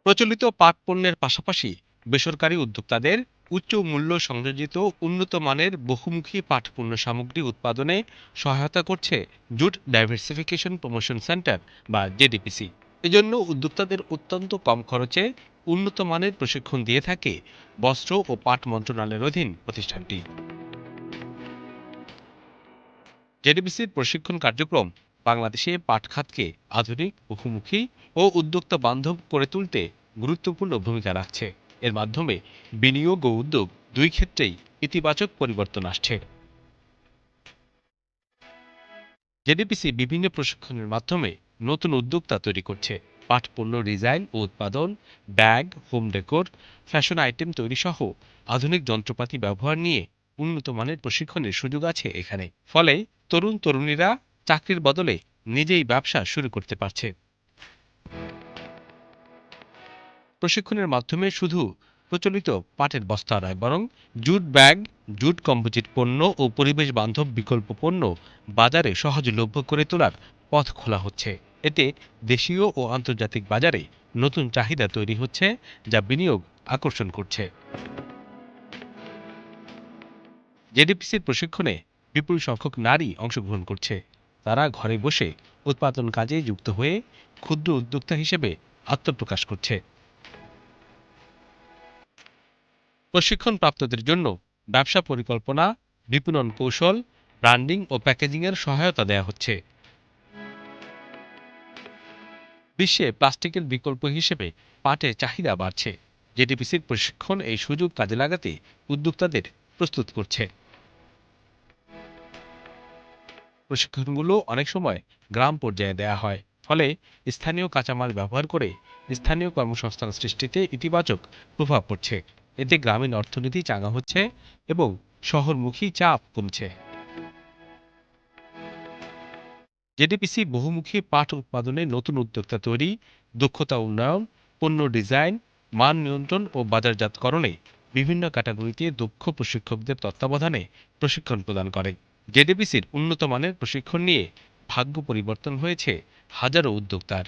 প্রচলিত পাট পণ্যের পাশাপাশি বেসরকারি উদ্যোক্তাদের উচ্চ মূল্য সংযোজিত উন্নত মানের বহুমুখী পাট পণ্য সামগ্রী উৎপাদনে সহায়তা করছে জুট ডাইভার্সিফিকেশন প্রমোশন সেন্টার বা জেডিপিসি। এজন্য উদ্যোক্তাদের অত্যন্ত কম খরচে উন্নত মানের প্রশিক্ষণ দিয়ে থাকে বস্ত্র ও পাট মন্ত্রণালয়ের অধীন প্রতিষ্ঠানটি। জেডিপিসির প্রশিক্ষণ কার্যক্রম বাংলাদেশে পাট খাতকে আধুনিক, বহুমুখী ও উদ্যোক্তা বান্ধব করে তুলতে গুরুত্বপূর্ণ ভূমিকা রাখছে। এর মাধ্যমে বিনিয়োগ ও উদ্যোগ দুই ক্ষেত্রেই ইতিবাচক পরিবর্তন আসছে। জেডিপিসি বিভিন্ন প্রশিক্ষণের মাধ্যমে নতুন উদ্যোক্তা তৈরি করছে। পাট পণ্য ডিজাইন ও উৎপাদন, bag, home decor, fashion item তৈরি সহ আধুনিক যন্ত্রপাতি ব্যবহার নিয়ে উন্নত মানের প্রশিক্ষণের সুযোগ আছে এখানে। ফলে তরুণ তরুণীরা চাকরির বদলে নিজেই ব্যবসা শুরু করতে পারছে। প্রশিক্ষণের মাধ্যমে শুধু প্রচলিত পাটের বস্তা নয়, বরং জুট ব্যাগ, জুট কম্পোজিট পণ্য ও পরিবেশ বান্ধব বিকল্প পণ্য বাজারে সহজলভ্য করে তোলার পথ খোলা হচ্ছে। এতে দেশীয় ও আন্তর্জাতিক বাজারে নতুন চাহিদা তৈরি হচ্ছে, যা বিনিয়োগ আকর্ষণ করছে। জেডিপিসির প্রশিক্ষণে বিপুল সংখ্যক নারী অংশগ্রহণ করছে। তারা ঘরে বসে উৎপাদন কাজে যুক্ত হয়ে ক্ষুদ্র উদ্যোক্তা হিসেবে আত্মপ্রকাশ করছে। প্রশিক্ষণপ্রাপ্তদের জন্য ব্যবসা পরিকল্পনা, বিপণন কৌশল, ব্র্যান্ডিং ও প্যাকেজিংয়ের সহায়তা দেওয়া হচ্ছে। বিশ্বে প্লাস্টিকের বিকল্প হিসেবে পাটের চাহিদা বাড়ছে। জেডিপিসির প্রশিক্ষণ এই সুযোগ কাজে লাগাতে উদ্যোক্তাদের প্রস্তুত করছে। প্রশিক্ষণগুলো অনেক সময় গ্রাম পর্যায়ে দেয়া হয়, ফলে স্থানীয় কাঁচামাল ব্যবহার করে স্থানীয় কর্মসংস্থান সৃষ্টিতে ইতিবাচক প্রভাব পড়ছে। এতে গ্রামীণ অর্থনীতি চাঙ্গা হচ্ছে এবং শহরমুখী চাপ কমছে। জেডিপিসি বহুমুখী পাট উৎপাদনে নতুন উদ্যোক্তা তৈরি, দক্ষতা উন্নয়ন, পণ্য ডিজাইন, মান নিয়ন্ত্রণ ও বাজারজাতকরণে বিভিন্ন ক্যাটাগরিতে দক্ষ প্রশিক্ষকদের তত্ত্বাবধানে প্রশিক্ষণ প্রদান করে। জেডিপিসির উন্নত মানের প্রশিক্ষণ নিয়ে ভাগ্য পরিবর্তন হয়েছে হাজারো উদ্যোক্তার।